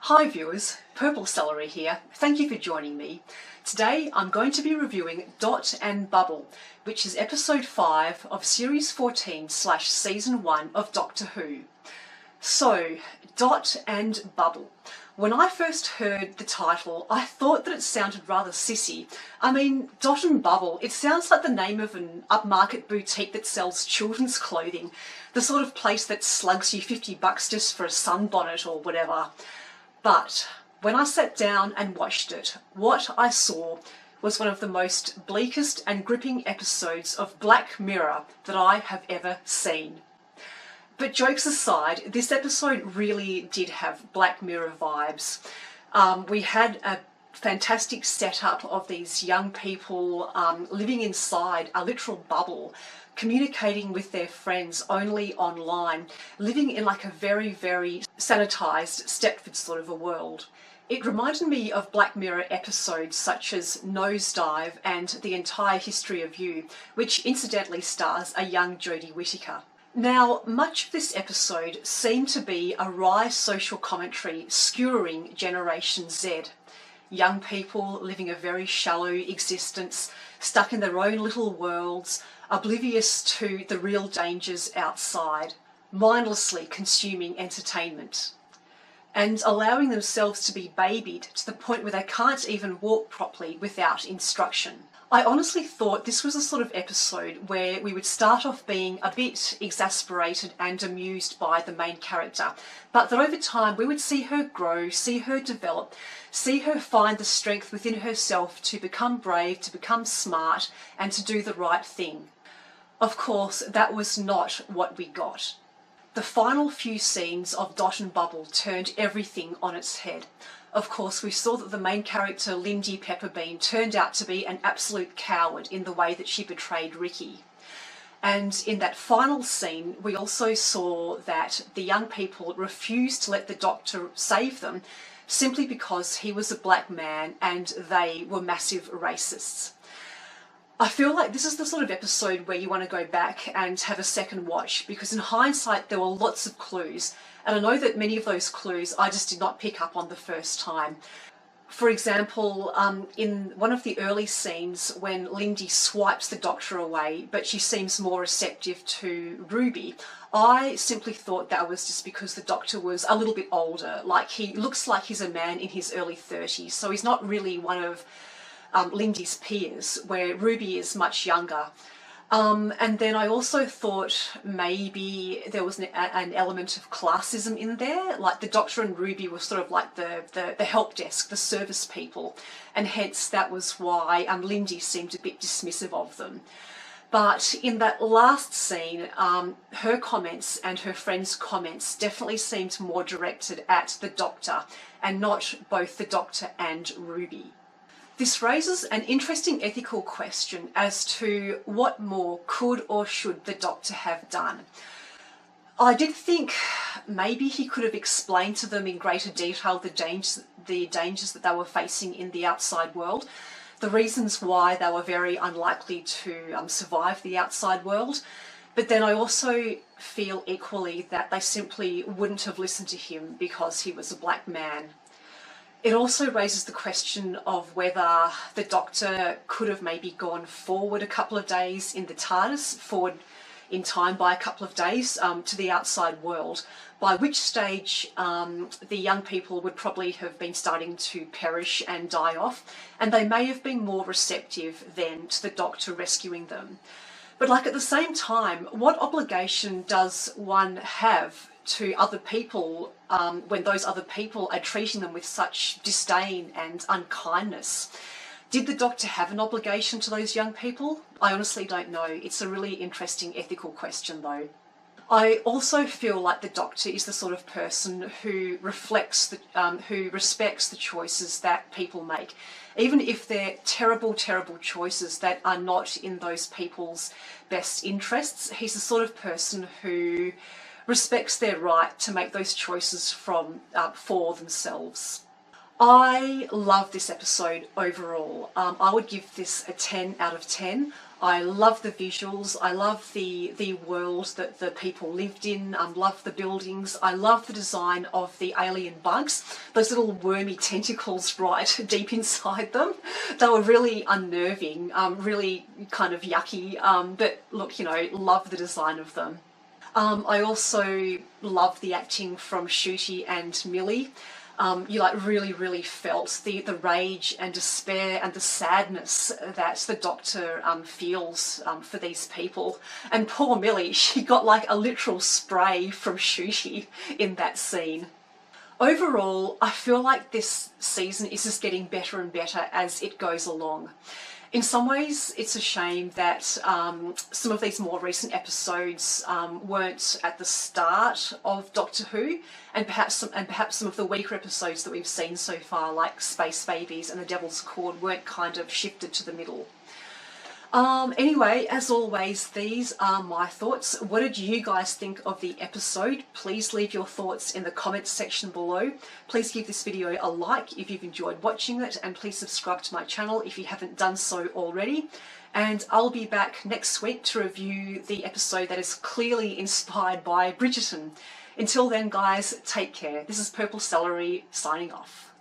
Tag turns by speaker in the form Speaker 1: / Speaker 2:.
Speaker 1: Hi viewers, Purple Celery here. Thank you for joining me. Today I'm going to be reviewing Dot and Bubble, which is episode 5 of series 14/season 1 of Doctor Who. So, Dot and Bubble. When I first heard the title, I thought that it sounded rather sissy. I mean, Dot and Bubble, it sounds like the name of an upmarket boutique that sells children's clothing, the sort of place that slugs you $50 just for a sunbonnet or whatever. But when I sat down and watched it, what I saw was one of the most bleakest and gripping episodes of Black Mirror that I have ever seen. But jokes aside, this episode really did have Black Mirror vibes. We had a fantastic setup of these young people living inside a literal bubble, communicating with their friends only online, living in like a very, very sanitized Stepford sort of a world. It reminded me of Black Mirror episodes such as Nosedive and The Entire History of You, which incidentally stars a young Jodie Whittaker. Now, much of this episode seemed to be a wry social commentary skewering Generation Z. Young people living a very shallow existence, stuck in their own little worlds, oblivious to the real dangers outside, mindlessly consuming entertainment, and allowing themselves to be babied to the point where they can't even walk properly without instruction. I honestly thought this was a sort of episode where we would start off being a bit exasperated and amused by the main character, but that over time we would see her grow, see her develop, see her find the strength within herself to become brave, to become smart, and to do the right thing. Of course, that was not what we got. The final few scenes of Dot and Bubble turned everything on its head. Of course, we saw that the main character, Lindy Pepperbean, turned out to be an absolute coward in the way that she betrayed Ricky. And in that final scene, we also saw that the young people refused to let the Doctor save them simply because he was a black man and they were massive racists. I feel like this is the sort of episode where you want to go back and have a second watch, because in hindsight there were lots of clues, and I know that many of those clues I just did not pick up on the first time. For example, in one of the early scenes when Lindy swipes the Doctor away, but she seems more receptive to Ruby, I simply thought that was just because the Doctor was a little bit older. Like, he looks like he's a man in his early 30s, so he's not really one of Lindy's peers, where Ruby is much younger. And then I also thought maybe there was an element of classism in there, like the Doctor and Ruby were sort of like the help desk, the service people, and hence that was why Lindy seemed a bit dismissive of them. But in that last scene, her comments and her friend's comments definitely seemed more directed at the Doctor and not both the Doctor and Ruby. This raises an interesting ethical question as to what more could or should the Doctor have done. I did think maybe he could have explained to them in greater detail the dangers that they were facing in the outside world, the reasons why they were very unlikely to survive the outside world. But then I also feel equally that they simply wouldn't have listened to him because he was a black man. It also raises the question of whether the Doctor could have maybe gone forward a couple of days in the TARDIS, forward in time by a couple of days to the outside world, by which stage the young people would probably have been starting to perish and die off, and they may have been more receptive then to the Doctor rescuing them. But like at the same time, what obligation does one have to other people when those other people are treating them with such disdain and unkindness? Did the Doctor have an obligation to those young people? I honestly don't know. It's a really interesting ethical question though. I also feel like the Doctor is the sort of person who respects the choices that people make. Even if they're terrible, terrible choices that are not in those people's best interests, he's the sort of person who respects their right to make those choices for themselves. I love this episode overall. I would give this a 10 out of 10. I love the visuals. I love the world that the people lived in. Love the buildings. I love the design of the alien bugs. Those little wormy tentacles right deep inside them. They were really unnerving, really kind of yucky. But look, you know, love the design of them. I also love the acting from Shooty and Millie. You like really felt the rage and despair and the sadness that the Doctor feels for these people. And poor Millie, she got like a literal spray from Shooty in that scene. Overall, I feel like this season is just getting better and better as it goes along. In some ways, it's a shame that some of these more recent episodes weren't at the start of Doctor Who, and perhaps some of the weaker episodes that we've seen so far, like Space Babies and The Devil's Cord, weren't kind of shifted to the middle. Anyway, as always, these are my thoughts. What did you guys think of the episode? Please leave your thoughts in the comments section below. Please give this video a like if you've enjoyed watching it, and please subscribe to my channel if you haven't done so already. And I'll be back next week to review the episode that is clearly inspired by Bridgerton. Until then, guys, take care. This is Purple Celery signing off.